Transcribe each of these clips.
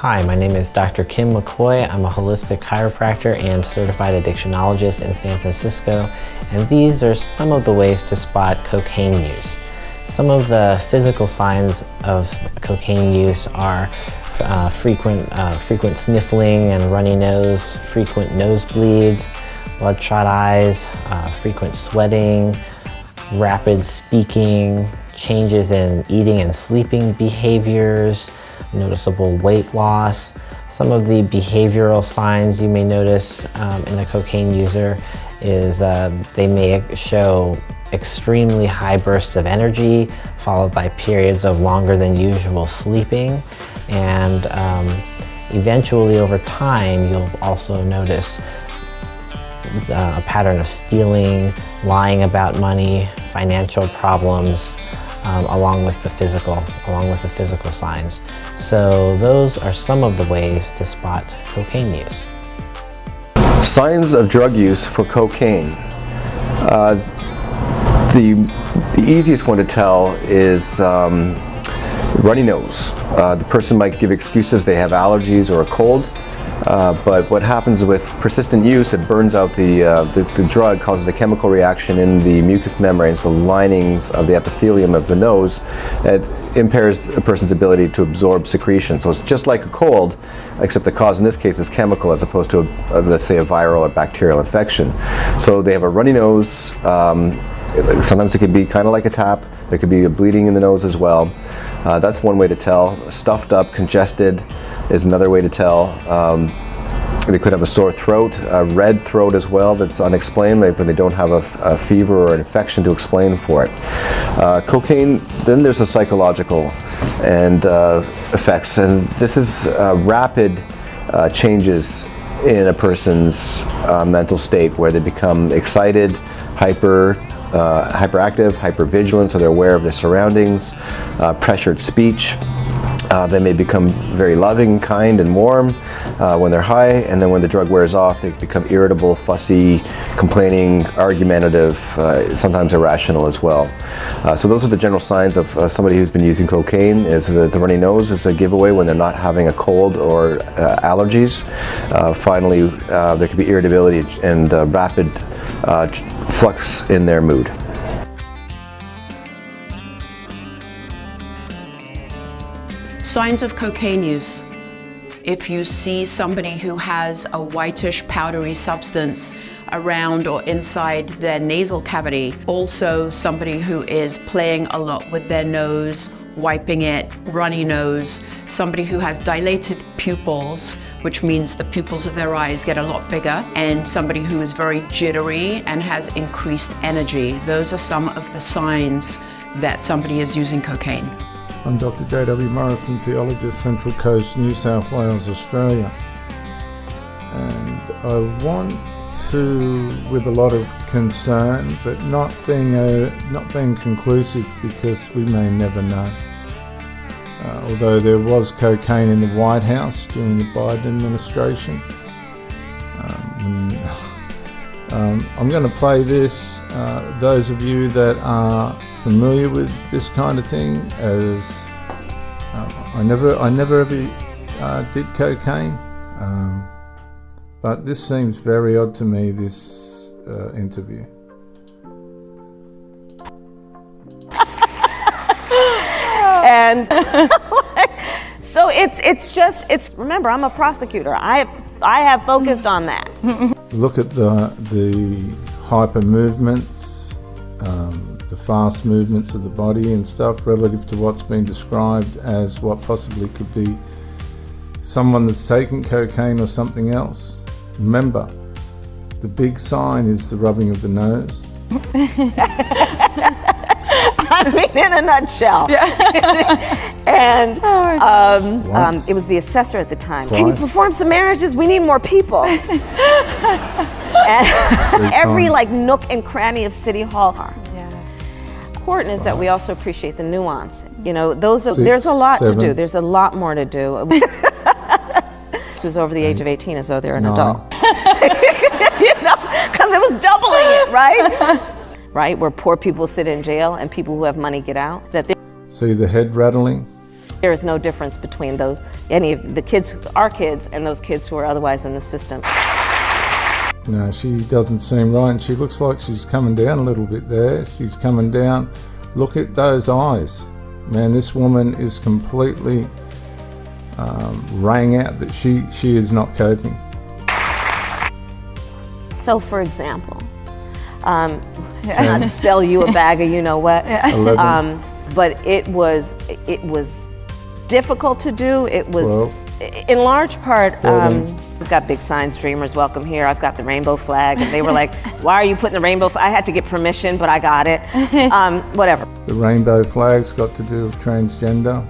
Hi, my name is Dr. Kim McCoy. I'm a holistic chiropractor and certified addictionologist in San Francisco, and these are some of the ways to spot cocaine use. Some of the physical signs of cocaine use are frequent sniffling and runny nose, frequent nosebleeds, bloodshot eyes, frequent sweating, rapid speaking, changes in eating and sleeping behaviors, noticeable weight loss. Some of the behavioral signs you may notice in a cocaine user is they may show extremely high bursts of energy, followed by periods of longer than usual sleeping, and eventually over time you'll also notice a pattern of stealing, lying about money, financial problems, along with the physical signs. So those are some of the ways to spot cocaine use. Signs of drug use for cocaine. The easiest one to tell is runny nose. The person might give excuses, they have allergies or a cold, but what happens with persistent use, it burns out the drug, causes a chemical reaction in the mucous membranes, the linings of the epithelium of the nose. It impairs a person's ability to absorb secretion. So it's just like a cold, except the cause in this case is chemical as opposed to, let's say, a viral or bacterial infection. So they have a runny nose. Sometimes it can be kind of like a tap. There could be a bleeding in the nose as well. That's one way to tell. Stuffed up, congested is another way to tell. They could have a sore throat, a red throat as well that's unexplained, but they don't have a fever or an infection to explain for it. Cocaine, then there's the psychological and effects, and this is rapid changes in a person's mental state where they become excited, hyperactive, hypervigilant, so they're aware of their surroundings, pressured speech. They may become very loving, kind, and warm when they're high, and then when the drug wears off, they become irritable, fussy, complaining, argumentative, sometimes irrational as well. So those are the general signs of somebody who's been using cocaine. Is the runny nose is a giveaway when they're not having a cold or allergies. Finally, there could be irritability and rapid flux in their mood. Signs of cocaine use. If you see somebody who has a whitish powdery substance around or inside their nasal cavity, also somebody who is playing a lot with their nose, wiping it, runny nose, somebody who has dilated pupils, which means the pupils of their eyes get a lot bigger, and somebody who is very jittery and has increased energy. Those are some of the signs that somebody is using cocaine. I'm Dr. J.W. Morrison, theologist, Central Coast, New South Wales, Australia. And I want to, with a lot of concern, but not being conclusive, because we may never know. Although there was cocaine in the White House during the Biden administration. I'm going to play this. Those of you that are familiar with this kind of thing, as I never ever did cocaine, but this seems very odd to me, this interview. And so it's remember, I'm a prosecutor. I have focused on that. Look at the hyper movements, the fast movements of the body and stuff relative to what's been described as what possibly could be someone that's taken cocaine or something else. Remember, the big sign is the rubbing of the nose. I mean, in a nutshell. Yeah. And it was the assessor at the time. Can you perform some marriages? We need more people. And every nook and cranny of City Hall. Important is that we also appreciate the nuance. You know, there's a lot to do. There's a lot more to do. Who's over the age of 18 as though they're an adult. You know, because it was doubling it, right? Right, where poor people sit in jail and people who have money get out. See the head rattling? There is no difference between any of the kids, our kids, and those kids who are otherwise in the system. No, she doesn't seem right, and she looks like she's coming down a little bit there. She's coming down. Look at those eyes. Man, this woman is completely rang out that she is not coping. So, for example, not to sell you a bag of you-know-what, but it was difficult to do. It was, in large part, we've got big signs, Dreamers Welcome Here. I've got the rainbow flag, and they were like, why are you putting the rainbow flag? I had to get permission, but I got it. Whatever. The rainbow flag's got to do with transgender.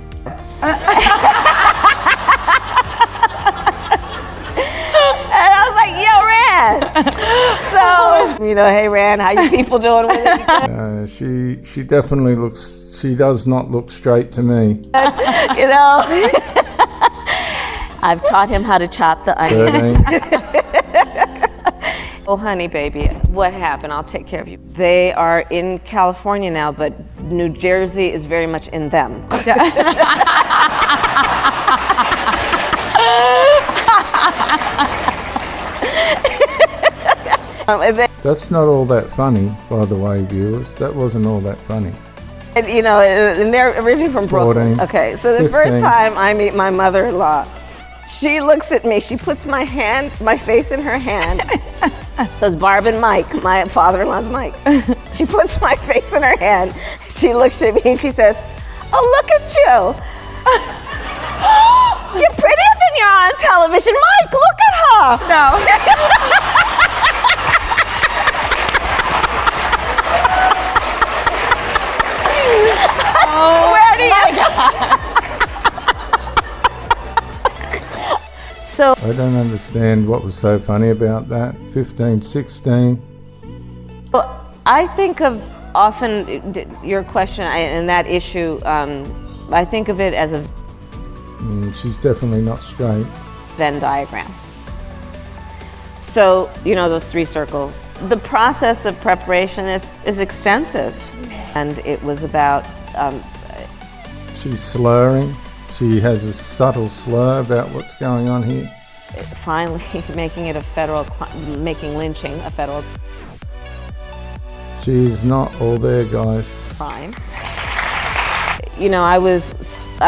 So, hey Ran, how you people doing with it? She definitely looks, she does not look straight to me. I've taught him how to chop the onions. Oh, honey, baby, what happened? I'll take care of you. They are in California now, but New Jersey is very much in them. That's not all that funny, by the way, viewers. That wasn't all that funny. And, and they're originally from Brooklyn. 14, okay, so the 15. first time I meet my mother-in-law, she looks at me, she puts my face in her hand. So it's Barb and Mike, my father-in-law's Mike. She puts my face in her hand. She looks at me and she says, oh, look at you. You're prettier than you're on television. Mike, look at her. No. Swear to you. So I don't understand what was so funny about that. 15, 16. Well, I think of often your question and that issue, I think of it as a she's definitely not straight. Venn diagram. So, those 3 circles. The process of preparation is extensive. And it was about... she's slurring. She has a subtle slur about what's going on here. Finally making it making lynching a federal... She's not all there, guys. Crime.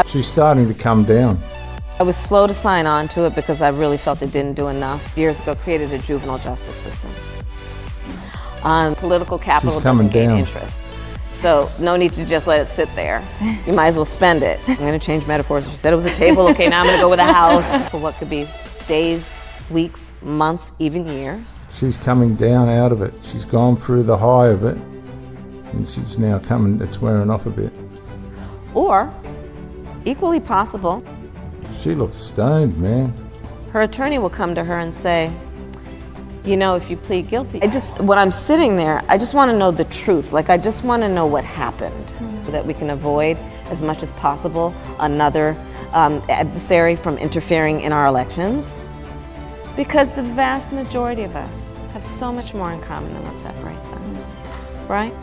She's starting to come down. I was slow to sign on to it because I really felt it didn't do enough. Years ago, created a juvenile justice system. Political capital doesn't gain interest. So no need to just let it sit there. You might as well spend it. I'm gonna change metaphors. She said it was a table, okay, now I'm gonna go with a house. For what could be days, weeks, months, even years. She's coming down out of it. She's gone through the high of it, and she's now coming, it's wearing off a bit. Or, equally possible, she looks stoned, man. Her attorney will come to her and say, if you plead guilty. When I'm sitting there, I just want to know the truth. Like, I just want to know what happened so that we can avoid, as much as possible, another adversary from interfering in our elections. Because the vast majority of us have so much more in common than what separates us, right?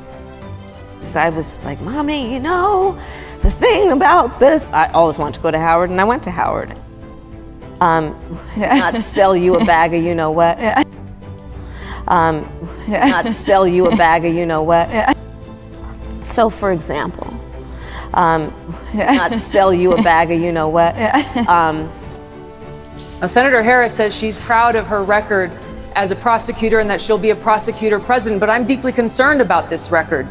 So I was like, Mommy, the thing about this. I always wanted to go to Howard, and I went to Howard. Not to sell you a bag of you-know-what. Not to sell you a bag of you-know-what. So, for example, not to sell you a bag of you-know-what. Now, Senator Harris says she's proud of her record as a prosecutor and that she'll be a prosecutor president, but I'm deeply concerned about this record.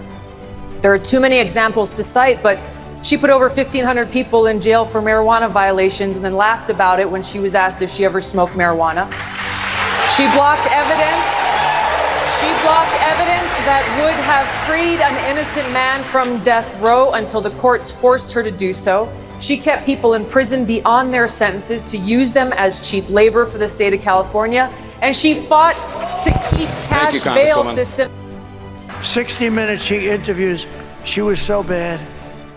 There are too many examples to cite, but she put over 1,500 people in jail for marijuana violations and then laughed about it when she was asked if she ever smoked marijuana. She blocked evidence. That would have freed an innocent man from death row until the courts forced her to do so. She kept people in prison beyond their sentences to use them as cheap labor for the state of California. And she fought to keep cash bail system. 60 Minutes, she interviews. She was so bad.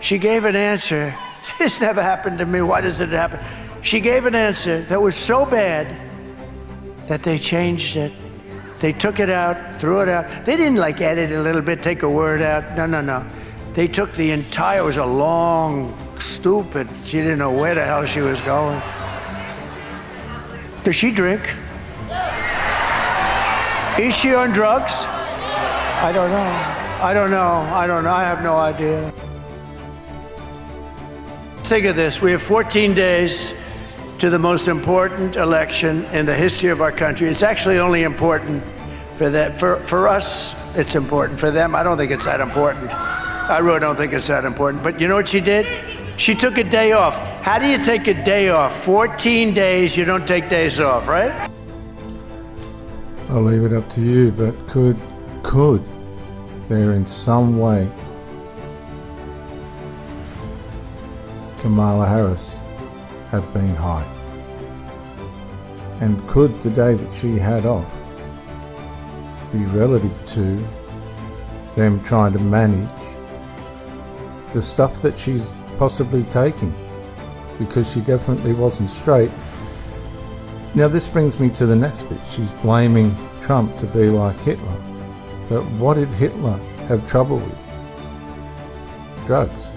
She gave an answer. This never happened to me. Why does it happen? She gave an answer that was so bad that they changed it. They took it out, threw it out. They didn't edit a little bit, take a word out. No. They took the entire, it was a long stupid. She didn't know where the hell she was going. Does she drink? Is she on drugs? I don't know. I have no idea. Think of this. We have 14 days to the most important election in the history of our country. It's actually only important for that. For us, it's important. For them, I don't think it's that important. I really don't think it's that important. But you know what she did? She took a day off. How do you take a day off? 14 days, you don't take days off, right? I'll leave it up to you, but could there in some way Kamala Harris have been high? And could the day that she had off be relative to them trying to manage the stuff that she's possibly taking? Because she definitely wasn't straight. Now this brings me to the next bit. She's blaming Trump to be like Hitler. But what did Hitler have trouble with? Drugs.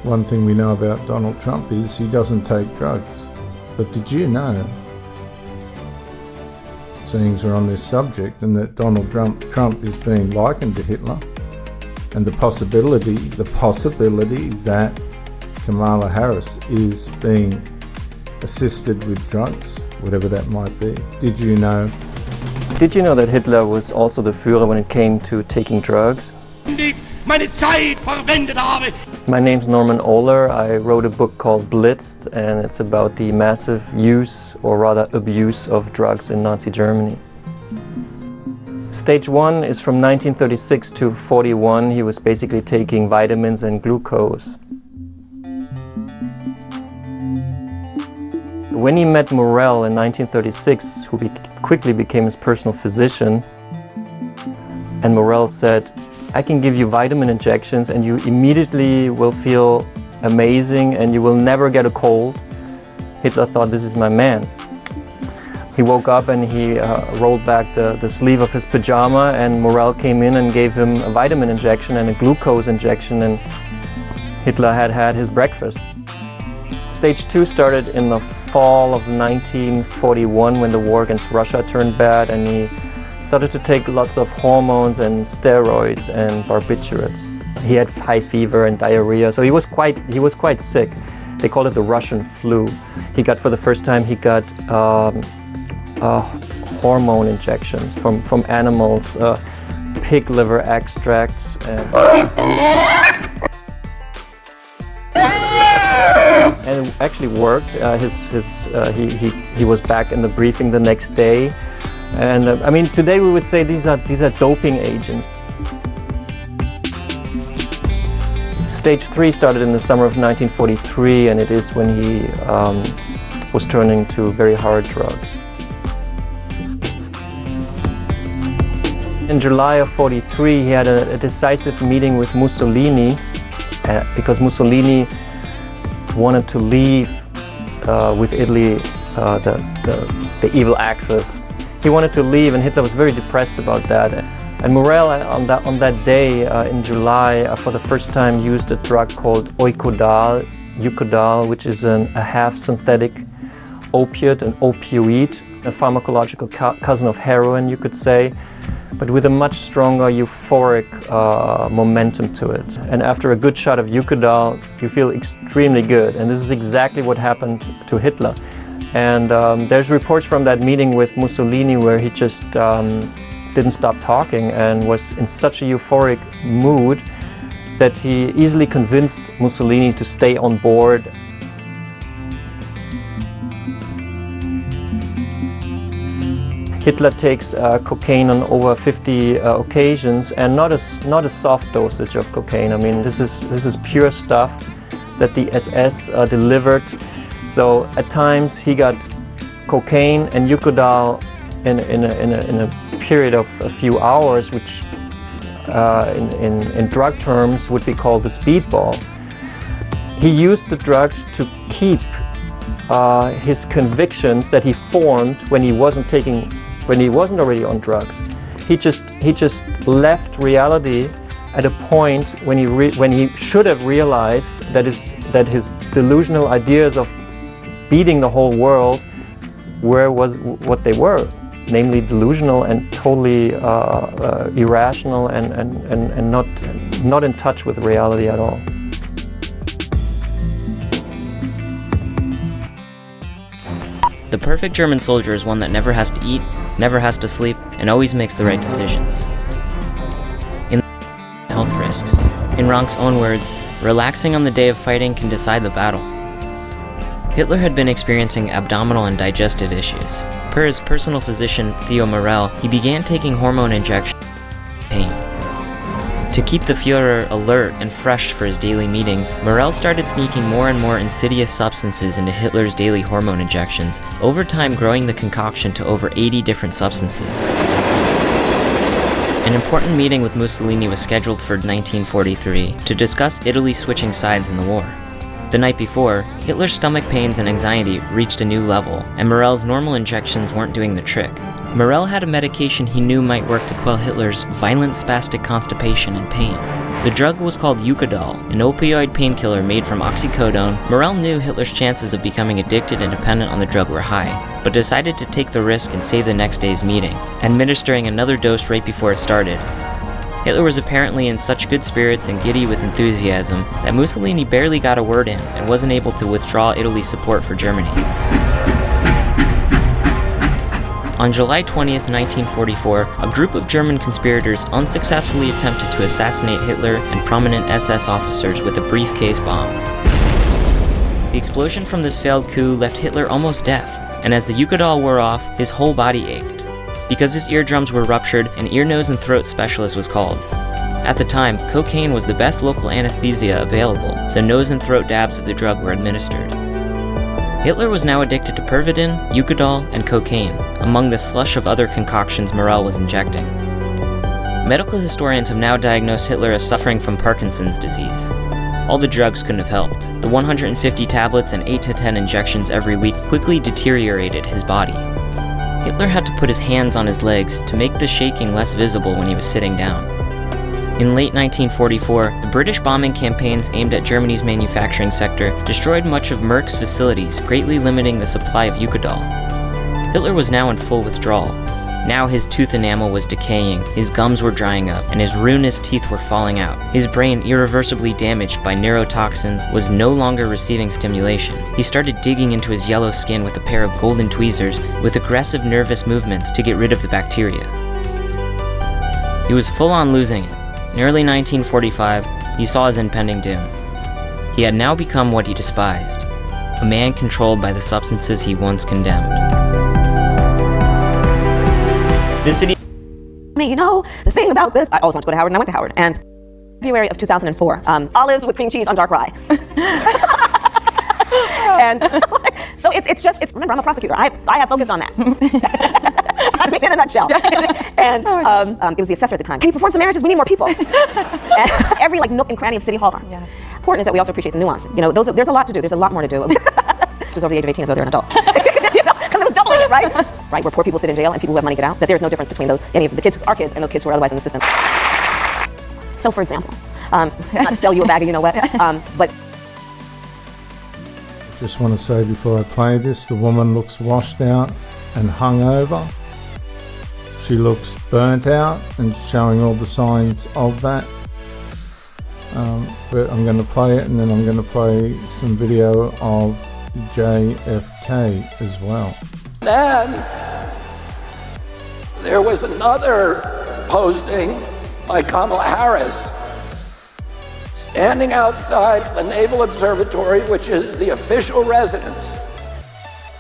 One thing we know about Donald Trump is he doesn't take drugs. But did you know, seeing we're on this subject, and that Donald Trump is being likened to Hitler, and the possibility that Kamala Harris is being assisted with drugs, whatever that might be. Did you know? Did you know that Hitler was also the Führer when it came to taking drugs? My name's Norman Ohler. I wrote a book called Blitzed, and it's about the massive use, or rather abuse, of drugs in Nazi Germany. Stage 1 is from 1936 to 41. He was basically taking vitamins and glucose. When he met Morrell in 1936, who quickly became his personal physician, and Morrell said, "I can give you vitamin injections and you immediately will feel amazing and you will never get a cold," Hitler thought, "This is my man." He woke up and he rolled back the sleeve of his pajama, and Morrell came in and gave him a vitamin injection and a glucose injection, and Hitler had had his breakfast. Stage 2 started in the fall of 1941 when the war against Russia turned bad, and he started to take lots of hormones and steroids and barbiturates. He had high fever and diarrhea, so he was quite sick. They called it the Russian flu. For the first time, he got hormone injections from animals, pig liver extracts. And it actually worked. He was back in the briefing the next day. And I mean, today we would say these are doping agents. Stage 3 started in the summer of 1943, and it is when he was turning to very hard drugs. In July of 43, he had a decisive meeting with Mussolini because Mussolini wanted to leave with Italy the evil Axis. He wanted to leave, and Hitler was very depressed about that. And Morrell, on that day in July, for the first time used a drug called Eukodal, which is a half-synthetic opiate, an opioid, a pharmacological cousin of heroin, you could say, but with a much stronger euphoric momentum to it. And after a good shot of Eukodal, you feel extremely good. And this is exactly what happened to Hitler. And there's reports from that meeting with Mussolini where he just didn't stop talking and was in such a euphoric mood that he easily convinced Mussolini to stay on board. Hitler takes cocaine on over 50 occasions, and not a soft dosage of cocaine. I mean, this is pure stuff that the SS delivered. So at times he got cocaine and Eukodal in a period of a few hours, which in drug terms would be called the speedball. He used the drugs to keep his convictions that he formed when he wasn't already on drugs. He just left reality at a point when he should have realized that his delusional ideas of beating the whole world was what they were, namely delusional and totally irrational and not in touch with reality at all. The perfect German soldier is one that never has to eat, never has to sleep, and always makes the right decisions. In health risks, in Ranke's own words, relaxing on the day of fighting can decide the battle. Hitler had been experiencing abdominal and digestive issues. Per his personal physician, Theo Morell, he began taking hormone injections for pain. To keep the Führer alert and fresh for his daily meetings, Morell started sneaking more and more insidious substances into Hitler's daily hormone injections, over time growing the concoction to over 80 different substances. An important meeting with Mussolini was scheduled for 1943 to discuss Italy switching sides in the war. The night before, Hitler's stomach pains and anxiety reached a new level, and Morell's normal injections weren't doing the trick. Morell had a medication he knew might work to quell Hitler's violent spastic constipation and pain. The drug was called Eukodal, an opioid painkiller made from oxycodone. Morell knew Hitler's chances of becoming addicted and dependent on the drug were high, but decided to take the risk and save the next day's meeting, administering another dose right before it started. Hitler was apparently in such good spirits and giddy with enthusiasm that Mussolini barely got a word in and wasn't able to withdraw Italy's support for Germany. On July 20th, 1944, a group of German conspirators unsuccessfully attempted to assassinate Hitler and prominent SS officers with a briefcase bomb. The explosion from this failed coup left Hitler almost deaf, and as the Eukodal wore off, his whole body ached. Because his eardrums were ruptured, an ear, nose, and throat specialist was called. At the time, cocaine was the best local anesthesia available, so nose and throat dabs of the drug were administered. Hitler was now addicted to Pervidin, Eukodal, and cocaine, among the slush of other concoctions Morell was injecting. Medical historians have now diagnosed Hitler as suffering from Parkinson's disease. All the drugs couldn't have helped. The 150 tablets and 8 to 10 injections every week quickly deteriorated his body. Hitler had to put his hands on his legs to make the shaking less visible when he was sitting down. In late 1944, the British bombing campaigns aimed at Germany's manufacturing sector destroyed much of Merck's facilities, greatly limiting the supply of Eukodal. Hitler was now in full withdrawal. Now his tooth enamel was decaying, his gums were drying up, and his ruinous teeth were falling out. His brain, irreversibly damaged by neurotoxins, was no longer receiving stimulation. He started digging into his yellow skin with a pair of golden tweezers with aggressive nervous movements to get rid of the bacteria. He was full on losing it. In early 1945, he saw his impending doom. He had now become what he despised, a man controlled by the substances he once condemned. This video. You know, the thing about this, I always wanted to go to Howard, and I went to Howard. And February of 2004, olives with cream cheese on dark rye. And so remember, I'm a prosecutor. I have focused on that. I mean, in a nutshell. And it was the assessor at the time. Can you perform some marriages? We need more people. And every nook and cranny of City Hall. Yes. Important is that we also appreciate the nuance. You know, there's a lot to do. There's a lot more to do. This was over the age of 18, so they're an adult. Because it was doubling it, right? Right, where poor people sit in jail and people who have money get out. That there is no difference between any of the kids, our kids, and those kids who are otherwise in the system. So, for example, not to sell you a bag of you know what, but. Just want to say before I play this, the woman looks washed out and hungover. She looks burnt out and showing all the signs of that. But I'm going to play it, and then I'm going to play some video of JFK as well. Then there was another posting by Kamala Harris standing outside the Naval Observatory, which is the official residence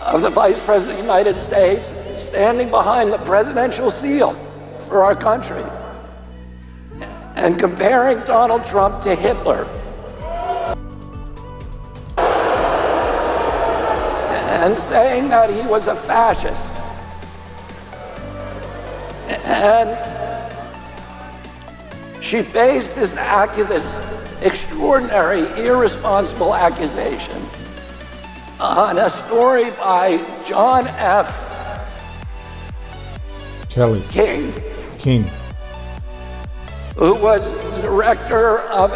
of the Vice President of the United States, standing behind the presidential seal for our country, and comparing Donald Trump to Hitler. And saying that he was a fascist. And she based this extraordinary, irresponsible accusation on a story by John F. King. who was the director of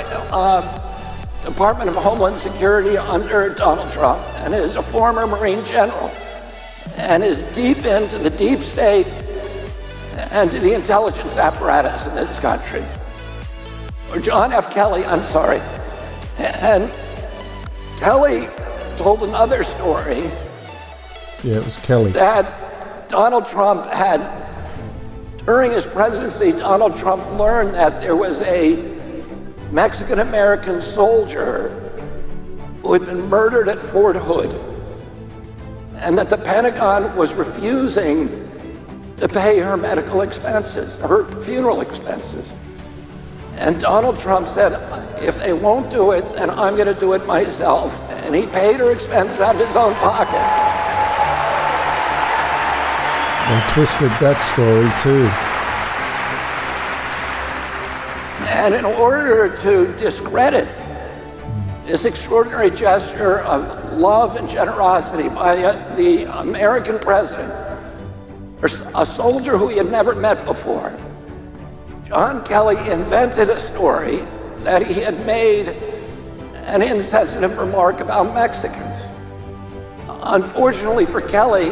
Department of Homeland Security under Donald Trump and is a former Marine general and is deep into the deep state and to the intelligence apparatus in this country. Or John F. Kelly, I'm sorry. And Kelly told another story. Yeah, it was Kelly. That Donald Trump had, during his presidency, Donald Trump learned that there was a Mexican-American soldier who had been murdered at Fort Hood, and that the Pentagon was refusing to pay her medical expenses, her funeral expenses. And Donald Trump said, if they won't do it, then I'm going to do it myself. And he paid her expenses out of his own pocket. They twisted that story too. And in order to discredit this extraordinary gesture of love and generosity by the American president, a soldier who he had never met before, John Kelly invented a story that he had made an insensitive remark about Mexicans. Unfortunately for Kelly,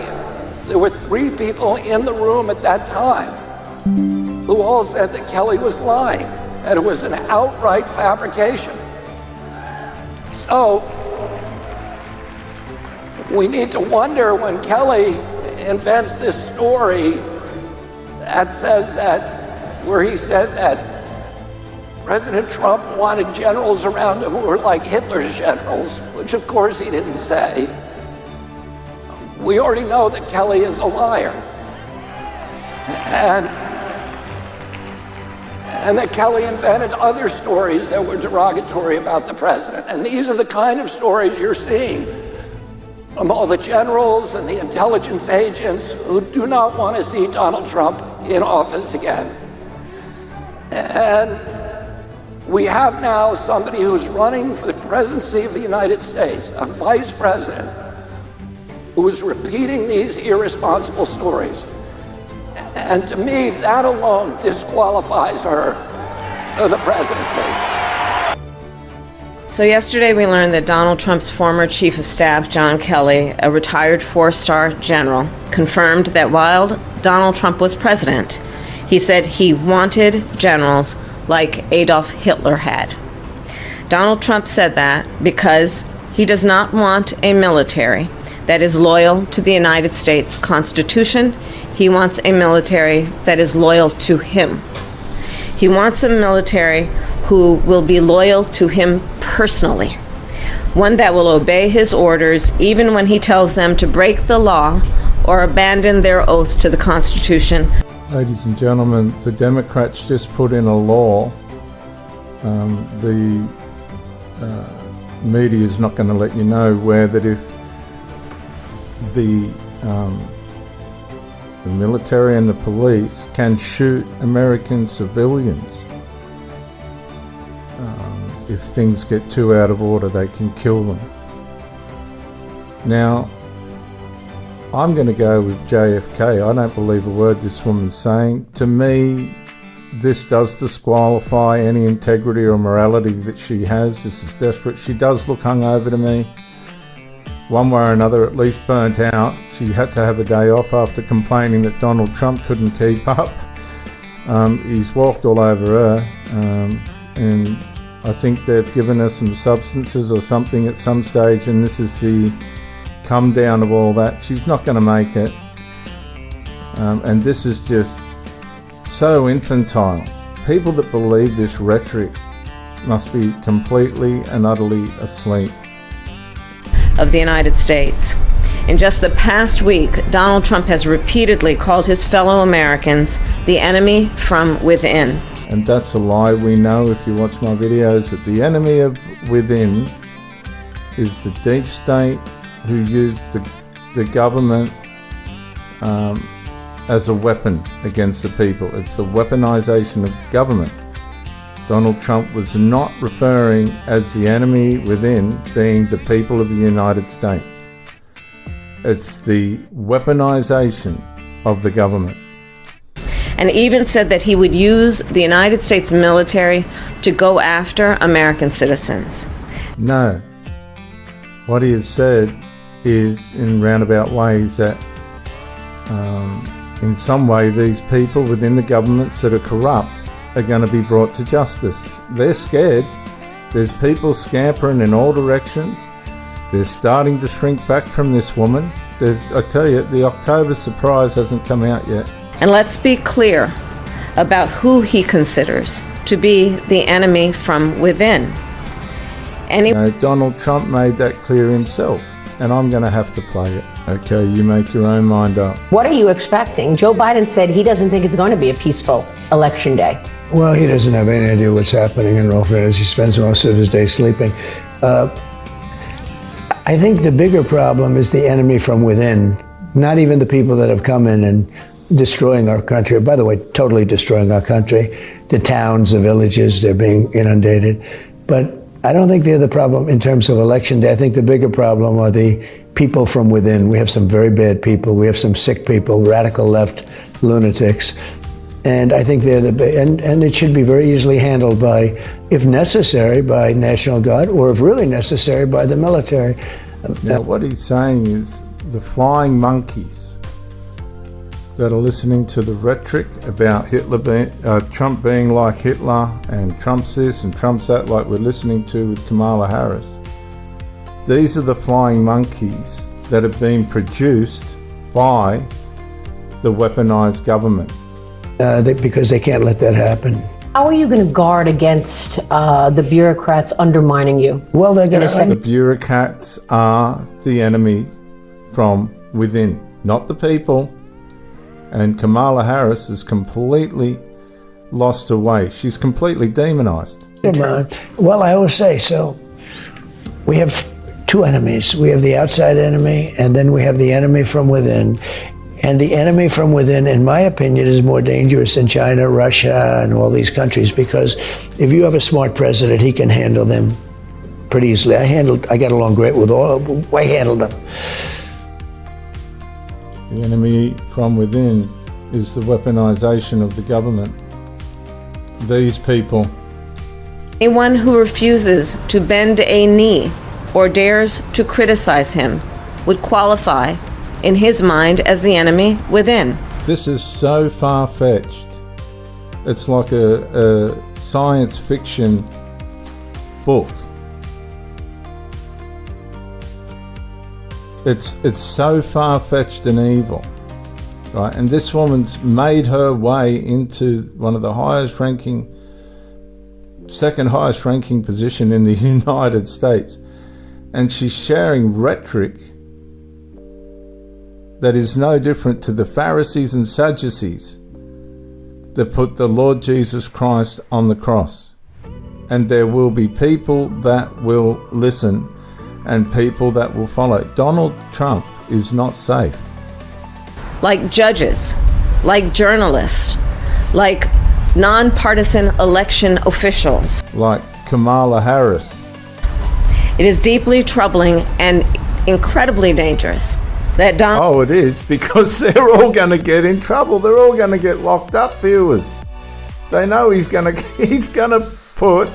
there were 3 people in the room at that time who all said that Kelly was lying, that it was an outright fabrication. So we need to wonder when Kelly invents this story that says that, where he said that President Trump wanted generals around him who were like Hitler's generals, which of course he didn't say. We already know that Kelly is a liar. And that Kelly invented other stories that were derogatory about the president. And these are the kind of stories you're seeing from all the generals and the intelligence agents who do not want to see Donald Trump in office again. And we have now somebody who's running for the presidency of the United States, a vice president, who is repeating these irresponsible stories. And to me, that alone disqualifies her for the presidency. So yesterday we learned that Donald Trump's former chief of staff, John Kelly, a retired 4-star general, confirmed that while Donald Trump was president, he said he wanted generals like Adolf Hitler had. Donald Trump said that because he does not want a military that is loyal to the United States Constitution. He wants a military that is loyal to him. He wants a military who will be loyal to him personally, one that will obey his orders even when he tells them to break the law or abandon their oath to the Constitution. Ladies and gentlemen, the Democrats just put in a law. The media is not going to let you know where that if the military and the police can shoot American civilians. If things get too out of order, they can kill them. Now, I'm going to go with JFK. I don't believe a word this woman's saying. To me, this does disqualify any integrity or morality that she has. This is desperate. She does look hungover to me. One way or another, at least burnt out. She had to have a day off after complaining that Donald Trump couldn't keep up. He's walked all over her, and I think they've given her some substances or something at some stage, and this is the come down of all that. She's not going to make it, and this is just so infantile. People that believe this rhetoric must be completely and utterly asleep. Of the United States. In just the past week, Donald Trump has repeatedly called his fellow Americans the enemy from within. And that's a lie. We know, if you watch my videos, that the enemy of within is the deep state who use the government as a weapon against the people. It's the weaponization of government. Donald Trump was not referring as the enemy within being the people of the United States. It's the weaponization of the government. and even said that he would use the United States military to go after American citizens. No. What he has said is, in roundabout ways, that in some way these people within the governments that are corrupt are going to be brought to justice. They're scared. There's people scampering in all directions. They're starting to shrink back from this woman. I tell you, the October surprise hasn't come out yet. And let's be clear about who he considers to be the enemy from within. Donald Trump made that clear himself, and I'm going to have to play it. Okay, you make your own mind up. What are you expecting? Joe Biden said he doesn't think it's going to be a peaceful election day. Well, he doesn't have any idea what's happening in all fairness. He spends most of his day sleeping. I think the bigger problem is the enemy from within, not even the people that have come in and destroying our country. By the way, totally destroying our country. The towns, the villages, they're being inundated. But I don't think they're the problem in terms of election day. I think the bigger problem are the people from within. We have some very bad people. We have some sick people, radical left lunatics. And I think they're and it should be very easily handled by, if necessary, by National Guard, or if really necessary, by the military. Now, what he's saying is the flying monkeys that are listening to the rhetoric about Trump being like Hitler, and Trump's this and Trump's that, like we're listening to with Kamala Harris. These are the flying monkeys that have been produced by the weaponized government. Because they can't let that happen. How are you going to guard against the bureaucrats undermining you? Well, they're going to. The bureaucrats are the enemy from within, not the people. And Kamala Harris is completely lost her way. She's completely demonized. Well, I always say, so we have two enemies. We have the outside enemy, and then we have the enemy from within. And the enemy from within, in my opinion, is more dangerous than China, Russia, and all these countries, because if you have a smart president, he can handle them pretty easily. I got along great with all, I handled them. The enemy from within is the weaponization of the government. These people. Anyone who refuses to bend a knee or dares to criticize him would qualify, in his mind, as the enemy within. This is so far-fetched. It's like a science fiction book. It's so far-fetched and evil, right? And this woman's made her way into one of the second highest ranking position in the United States. And she's sharing rhetoric that is no different to the Pharisees and Sadducees that put the Lord Jesus Christ on the cross. And there will be people that will listen and people that will follow. Donald Trump is not safe. Like judges, like journalists, like nonpartisan election officials. Like Kamala Harris. It is deeply troubling and incredibly dangerous that Oh, it is, because they're all going to get in trouble. They're all going to get locked up, viewers. They know he's going to put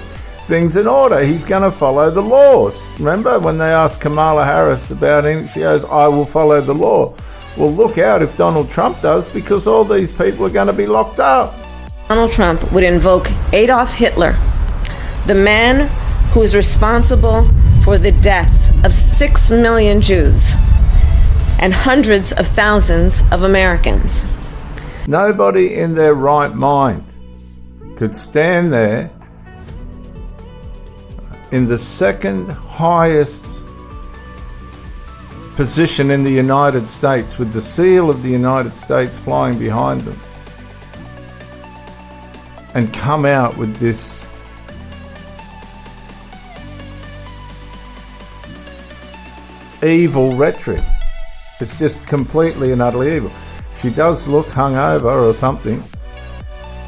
things in order. He's going to follow the laws. Remember when they asked Kamala Harris about him, she goes, I will follow the law. Well, look out if Donald Trump does, because all these people are going to be locked up. Donald Trump would invoke Adolf Hitler, the man who is responsible for the deaths of 6 million Jews and hundreds of thousands of Americans. Nobody in their right mind could stand there in the second highest position in the United States, with the seal of the United States flying behind them, and come out with this evil rhetoric. It's just completely and utterly evil. She does look hungover or something.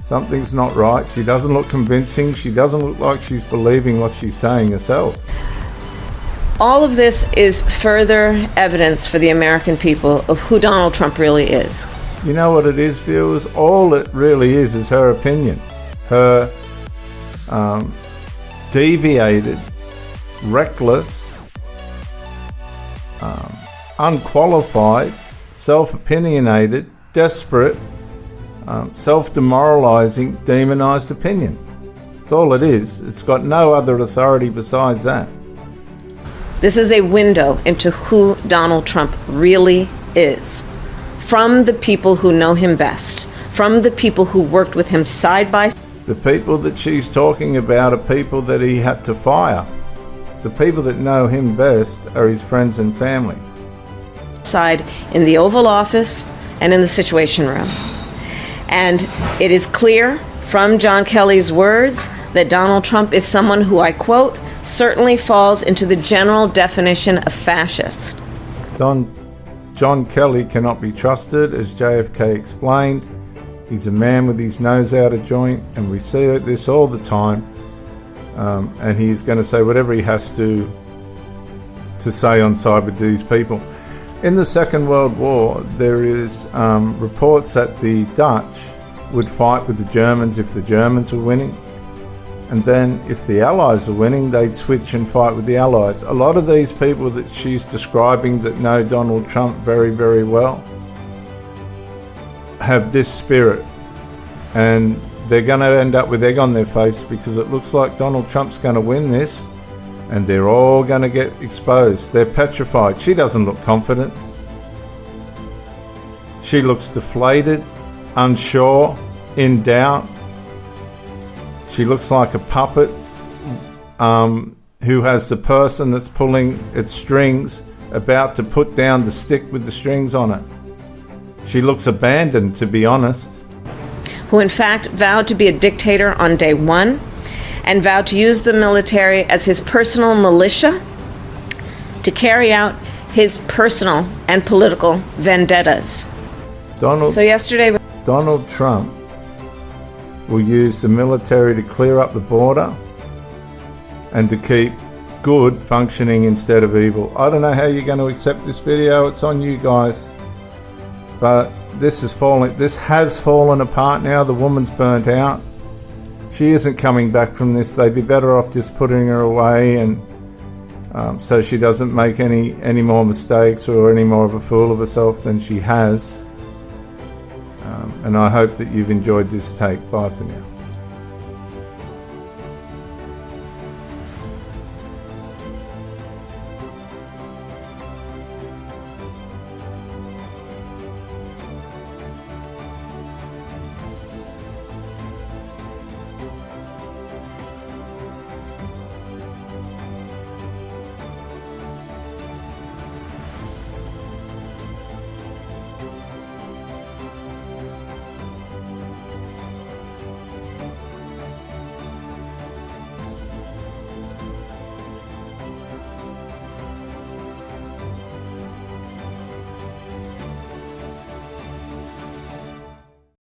Something's not right. She doesn't look convincing. She doesn't look like she's believing what she's saying herself. All of this is further evidence for the American people of who Donald Trump really is. You know what it is, viewers? All it really is her opinion. Her deviated, reckless, unqualified, self-opinionated, desperate, self-demoralizing, demonized opinion. That's all it is. It's got no other authority besides that. This is a window into who Donald Trump really is. From the people who know him best, from the people who worked with him side by side. The people that she's talking about are people that he had to fire. The people that know him best are his friends and family. Side in the Oval Office and in the Situation Room. And it is clear from John Kelly's words that Donald Trump is someone who, I quote, certainly falls into the general definition of fascist. John Kelly cannot be trusted, as JFK explained. He's a man with his nose out of joint, and we see this all the time. And he's going to say whatever he has to say on side with these people. In the Second World War, there is reports that the Dutch would fight with the Germans if the Germans were winning. And then if the Allies were winning, they'd switch and fight with the Allies. A lot of these people that she's describing that know Donald Trump very, very well have this spirit. And they're going to end up with egg on their face because it looks like Donald Trump's going to win this. And they're all going to get exposed. They're petrified. She doesn't look confident. She looks deflated, unsure, in doubt. She looks like a puppet who has the person that's pulling its strings about to put down the stick with the strings on it. She looks abandoned, to be honest. Who in fact vowed to be a dictator on day one and vowed to use the military as his personal militia to carry out his personal and political vendettas. Donald Trump will use the military to clear up the border and to keep good functioning instead of evil. I don't know how you're going to accept this video. It's on you guys. But this has fallen apart now. The woman's burnt out. She isn't coming back from this. They'd be better off just putting her away and so she doesn't make any more mistakes or any more of a fool of herself than she has. And I hope that you've enjoyed this take. Bye for now.